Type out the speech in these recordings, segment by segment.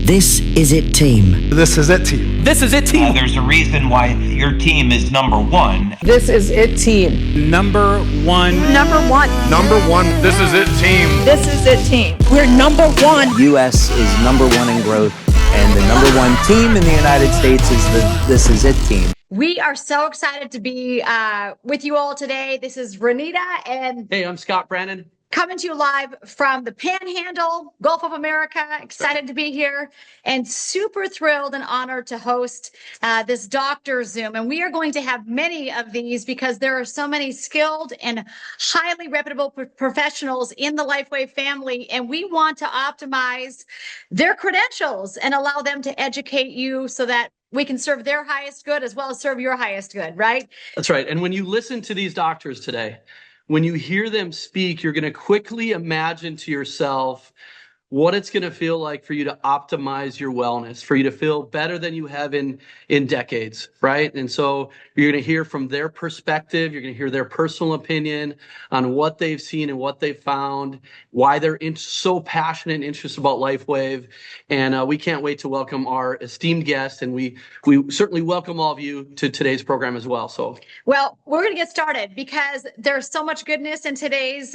This is it, team. This is it, team. This is it, team. There's a reason why your team is number one. This is it, team. Number one. Number one. Number one. This is it, team. This is it, team. We're number one. U.S. is number one in growth, and the number one team in the United States is the This Is It team. We are so excited to be with you all today. This is Renita and... Hey, I'm Scott Brandon. Coming to you live from the Panhandle, Gulf of America. Excited to be here and super thrilled and honored to host this Doctor Zoom. And we are going to have many of these because there are so many skilled and highly reputable professionals in the LifeWave family. And we want to optimize their credentials and allow them to educate you so that we can serve their highest good as well as serve your highest good, right? That's right. And when you listen to these doctors today, when you hear them speak, you're going to quickly imagine to yourself what it's going to feel like for you to optimize your wellness, for you to feel better than you have in decades, right? And so you're going to hear from their perspective. You're going to hear their personal opinion on what they've seen and what they've found, why they're so passionate and interested about LifeWave. And we can't wait to welcome our esteemed guest. And we certainly welcome all of you to today's program as well. Well, we're going to get started because there's so much goodness in today's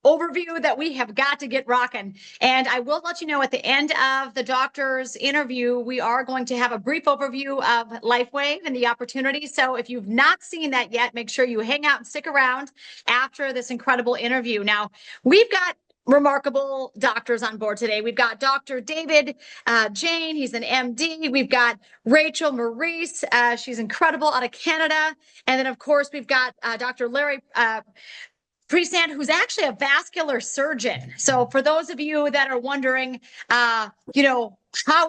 overview that we have got to get rocking. And I will let you know at the end of the doctor's interview, we are going to have a brief overview of LifeWave and the opportunity. So if you've not seen that yet, make sure you hang out and stick around after this incredible interview. Now, we've got remarkable doctors on board today. We've got Dr. David Jayne. He's an MD. We've got Rachel Maurice. She's incredible out of Canada. And then, of course, we've got Dr. Larry Presand, who's actually a vascular surgeon. So for those of you that are wondering, how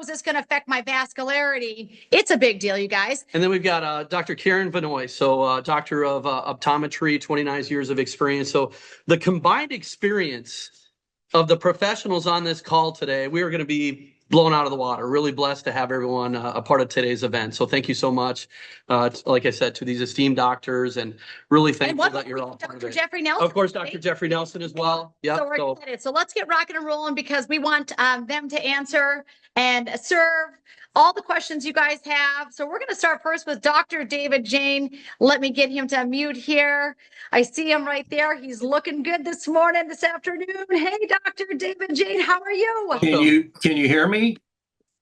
is this going to affect my vascularity? It's a big deal, you guys. And then we've got Dr. Karen Vanoy, so doctor of optometry, 29 years of experience. So the combined experience of the professionals on this call today, we are going to be blown out of the water. Really blessed to have everyone a part of today's event. So thank you so much, like I said, to these esteemed doctors, and really thankful that you're all part of it. Dr. Jeffrey Nelson. Of course, Dr. Jeffrey Nelson as well. Yeah. So we're excited. So let's get rocking and rolling because we want them to answer and serve all the questions you guys have. So we're going to start first with Dr. David Jayne. Let me get him to unmute here. I see him right there. He's looking good this afternoon. Hey, Dr. David Jayne, how are you? Can you hear me?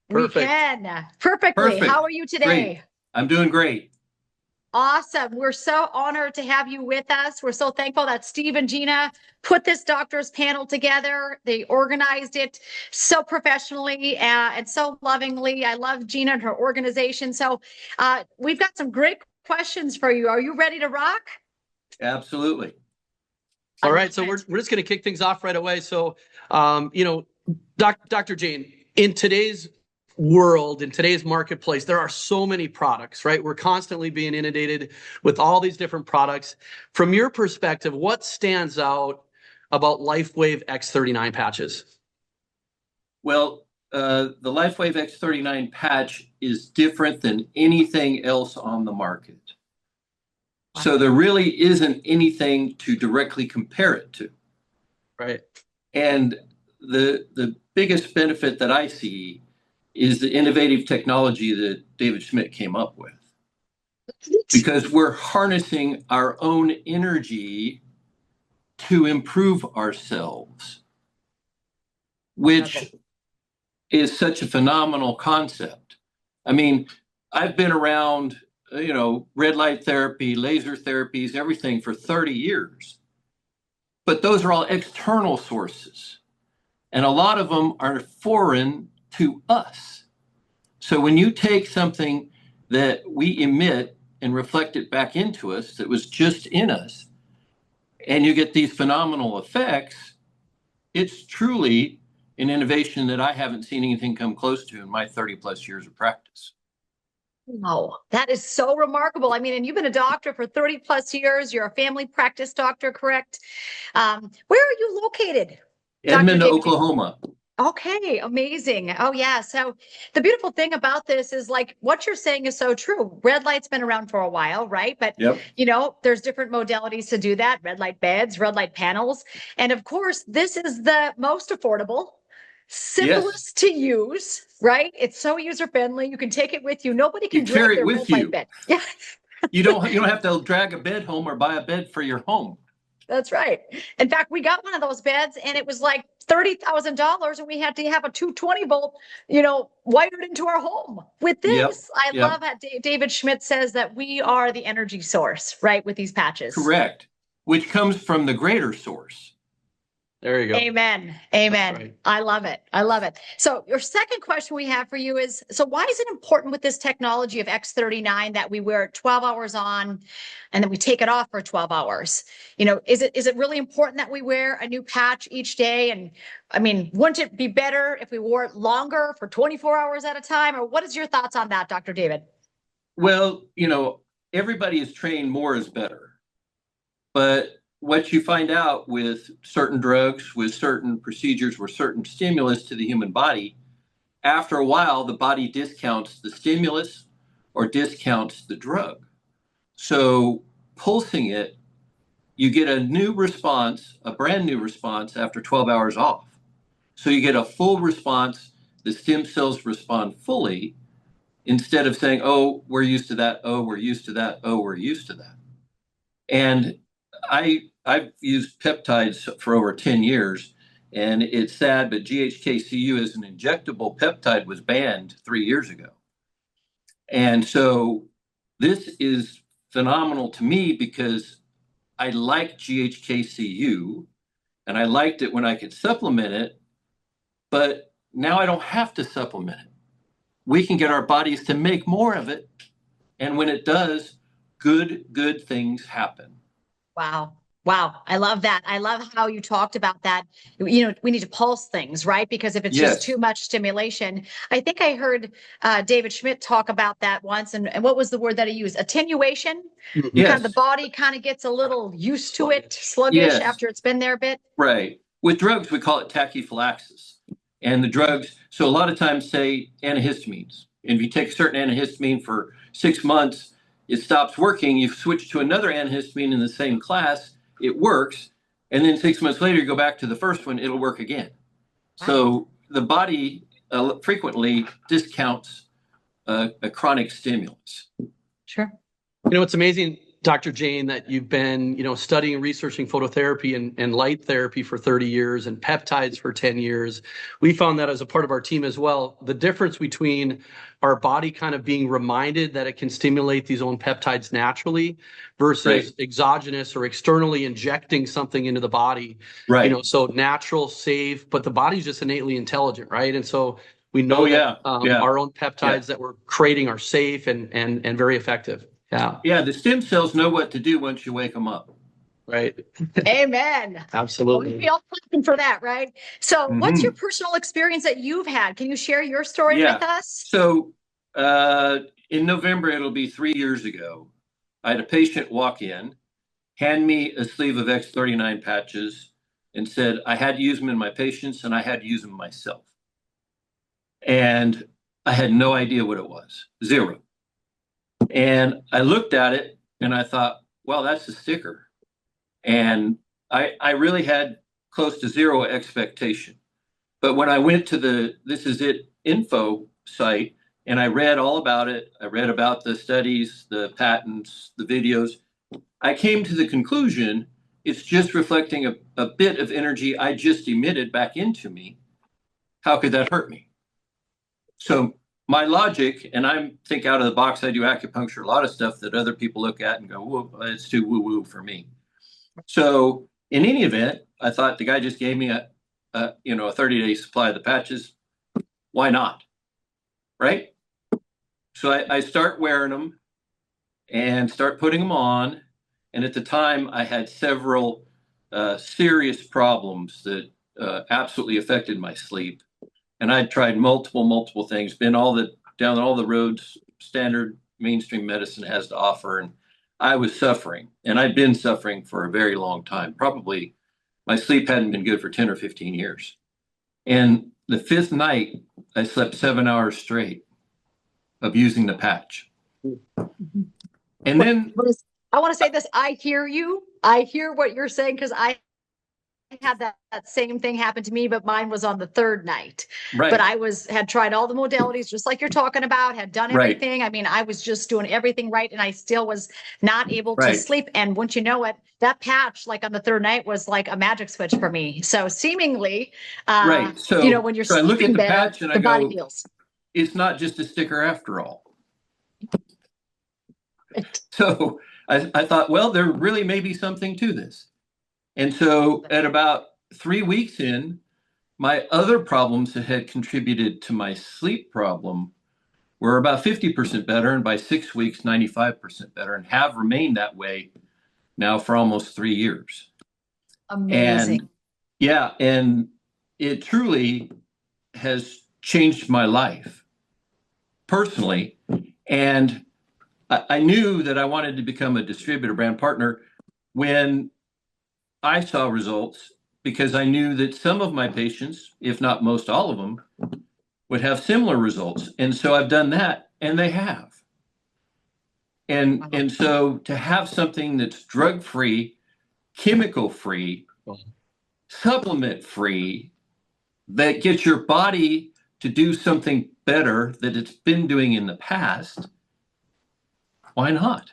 Perfect. We can. Perfectly. Perfect. How are you today? Great. I'm doing great. Awesome. We're so honored to have you with us. We're so thankful that Steve and Gina put this doctor's panel together. They organized it so professionally and so lovingly. I love Gina and her organization. So we've got some great questions for you. Are you ready to rock? Absolutely. All right. So we're just going to kick things off right away. So, Dr. Jayne, in today's world, in today's marketplace, there are so many products, right? We're constantly being inundated with all these different products. From your perspective, what stands out about LifeWave X39 patches? Well, the LifeWave X39 patch is different than anything else on the market. So there really isn't anything to directly compare it to. Right. And the biggest benefit that I see is the innovative technology that David Schmidt came up with. Because we're harnessing our own energy to improve ourselves, which is such a phenomenal concept. I mean, I've been around, red light therapy, laser therapies, everything for 30 years. But those are all external sources. And a lot of them are foreign to us. So when you take something that we emit and reflect it back into us that was just in us, and you get these phenomenal effects, it's truly an innovation that I haven't seen anything come close to in my 30 plus years of practice. Oh, that is so remarkable. I mean, and you've been a doctor for 30 plus years. You're a family practice doctor, correct? Where are you located? Edmond, Oklahoma. Okay, amazing. Oh, yeah. So the beautiful thing about this is like what you're saying is so true. Red light's been around for a while, right? But, there's different modalities to do that. Red light beds, red light panels. And of course, this is the most affordable, simplest to use, right? It's so user friendly. You can take it with you. Nobody can You carry drag it their with home you. bed. Yeah, You don't have to drag a bed home or buy a bed for your home. that's right. In fact, we got one of those beds and it was like $30,000 and we had to have a 220 volt, wired into our home. With Yep. this, I Yep. love how David Schmidt says that we are the energy source, right? With these patches. Correct. Which comes from the greater source. There you go. Amen. Amen. Right. I love it. I love it. So your second question we have for you is, so why is it important with this technology of X39 that we wear it 12 hours on and then we take it off for 12 hours? Is it really important that we wear a new patch each day? And I mean, wouldn't it be better if we wore it longer for 24 hours at a time? Or what is your thoughts on that, Dr. David? Well, everybody is trained more is better. But what you find out with certain drugs, with certain procedures, with certain stimulus to the human body, after a while, the body discounts the stimulus or discounts the drug. So pulsing it, you get a new response, a brand new response after 12 hours off. So you get a full response. The stem cells respond fully instead of saying, oh, we're used to that. Oh, we're used to that. Oh, we're used to that. And I've used peptides for over 10 years, and it's sad, but GHKCU as an injectable peptide was banned 3 years ago. And so this is phenomenal to me because I like GHKCU, and I liked it when I could supplement it, but now I don't have to supplement it. We can get our bodies to make more of it, and when it does, good things happen. Wow. Wow. I love that. I love how you talked about that. We need to pulse things, right? Because if it's just too much stimulation, I think I heard David Schmidt talk about that once. And what was the word that he used? Attenuation. Yes. Kind of the body kind of gets a little used to it, sluggish after it's been there a bit. Right. With drugs, we call it tachyphylaxis. And the drugs, so a lot of times say antihistamines. And if you take a certain antihistamine for 6 months, it stops working. You switch to another antihistamine in the same class, it works. And then 6 months later, you go back to the first one, it'll work again. Wow. So the body frequently discounts a chronic stimulus. Sure. It's amazing, Dr. Jayne, that you've been, studying and researching phototherapy and light therapy for 30 years and peptides for 10 years. We found that as a part of our team as well. The difference between our body kind of being reminded that it can stimulate these own peptides naturally versus exogenous or externally injecting something into the body. Right. So natural, safe, but the body's just innately intelligent, right? And so we know our own peptides that we're creating are safe and very effective. Yeah, the stem cells know what to do once you wake them up. Right. Amen. Absolutely. We'd be all clapping for that, right? So what's your personal experience that you've had? Can you share your story with us? So in November, it'll be 3 years ago. I had a patient walk in, hand me a sleeve of X39 patches and said, I had to use them in my patients and I had to use them myself. And I had no idea what it was. Zero. And I looked at it and I thought, well, that's a sticker. And I really had close to zero expectation. But when I went to the This Is It info site and I read all about it, I read about the studies, the patents, the videos, I came to the conclusion it's just reflecting a bit of energy I just emitted back into me. How could that hurt me? So my logic, and I think out of the box, I do acupuncture, a lot of stuff that other people look at and go, whoa, it's too woo-woo for me. So in any event, I thought the guy just gave me a 30-day supply of the patches. Why not? Right? So I start wearing them and start putting them on. And at the time, I had several serious problems that absolutely affected my sleep. And I'd tried multiple things, been down all the roads standard mainstream medicine has to offer. And I was suffering. And I'd been suffering for a very long time. Probably my sleep hadn't been good for 10 or 15 years. And the fifth night, I slept 7 hours straight of using the patch. And then I want to say this. I hear you. I hear what you're saying because I had that same thing happen to me, but mine was on the third night. Right. But I had tried all the modalities, just like you're talking about, had done Right. everything. I mean, I was just doing everything right, and I still was not able to Right. sleep. And once you know it, that patch, like on the third night, was like a magic switch for me. So seemingly, Right. So, you know, when you're so I look at sleeping the better, patch and I the body go, heals. it's not just a sticker after all. So I thought, well, there really may be something to this. And so at about 3 weeks in, my other problems that had contributed to my sleep problem were about 50% better, and by 6 weeks, 95% better, and have remained that way now for almost 3 years. Amazing. And yeah, and it truly has changed my life personally. And I knew that I wanted to become a distributor brand partner when I saw results, because I knew that some of my patients, if not most all of them, would have similar results. And so I've done that, and they have. And so to have something that's drug-free, chemical-free, supplement-free, that gets your body to do something better that it's been doing in the past, why not?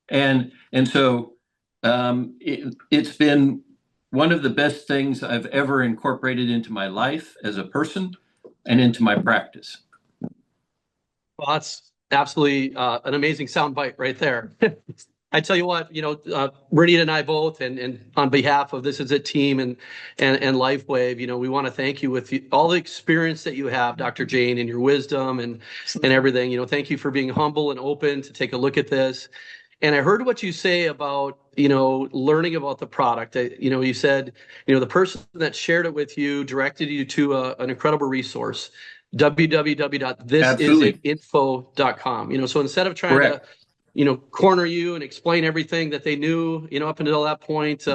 And so it's been one of the best things I've ever incorporated into my life as a person and into my practice. Well, that's absolutely an amazing soundbite right there. I tell you what, Brittany and I both, and on behalf of This Is It team and LifeWave, we want to thank you with all the experience that you have, Dr. Jayne, and your wisdom and everything. Thank you for being humble and open to take a look at this. And I heard what you say about, learning about the product. You said, the person that shared it with you directed you to an incredible resource, www.thisisitinfo.com. So instead of trying Correct. to corner you and explain everything that they knew, up until that point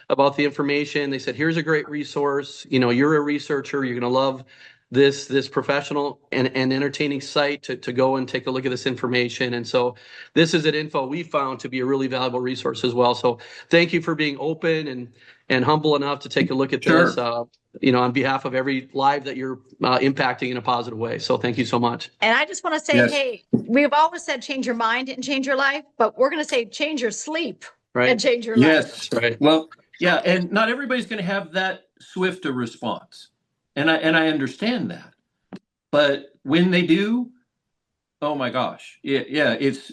about the information. They said, here's a great resource. You're a researcher. You're going to love this professional and entertaining site to go and take a look at this information. And so This Is It Info we found to be a really valuable resource as well. So thank you for being open and humble enough to take a look at this, on behalf of every life that you're impacting in a positive way. So thank you so much. And I just want to say, hey, we've always said change your mind and change your life, but we're going to say change your sleep and change your life. Yes. Right. Well, yeah. And not everybody's going to have that swift a response. And I understand that. But when they do, oh my gosh. Yeah, it's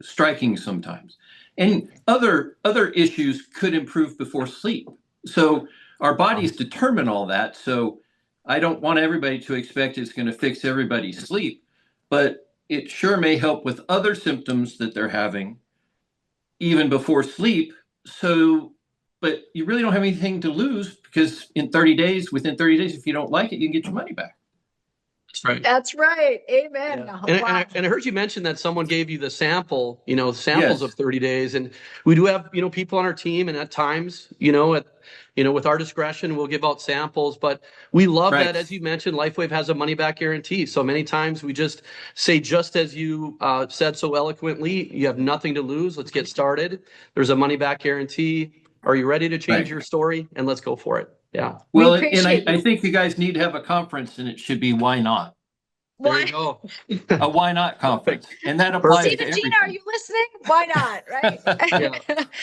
striking sometimes. And other issues could improve before sleep. So our bodies determine all that. So I don't want everybody to expect it's going to fix everybody's sleep, but it sure may help with other symptoms that they're having even before sleep. So, but you really don't have anything to lose, because within 30 days, if you don't like it, you can get your money back. That's right. That's right. Amen. Yeah. And I heard you mention that someone gave you the sample, samples of 30 days. And we do have, people on our team, and at times, with our discretion, we'll give out samples. But we love that, as you mentioned, LifeWave has a money back guarantee. So many times we just say, just as you said so eloquently, you have nothing to lose. Let's get started. There's a money back guarantee. Are you ready to change your story? And let's go for it. Yeah. Well, and I think you guys need to have a conference, and it should be Why Not? There you go. A Why Not conference. And that applies to everything. Gina, are you listening? Why not? Right?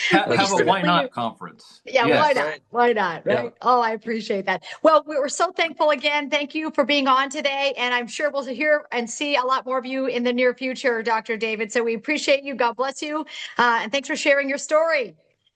Have a Why Not conference. Yeah, why not? Why not? Right? Yeah. Oh, I appreciate that. Well, we were so thankful again. Thank you for being on today. And I'm sure we'll hear and see a lot more of you in the near future, Dr. David. So we appreciate you. God bless you. And thanks for sharing your story.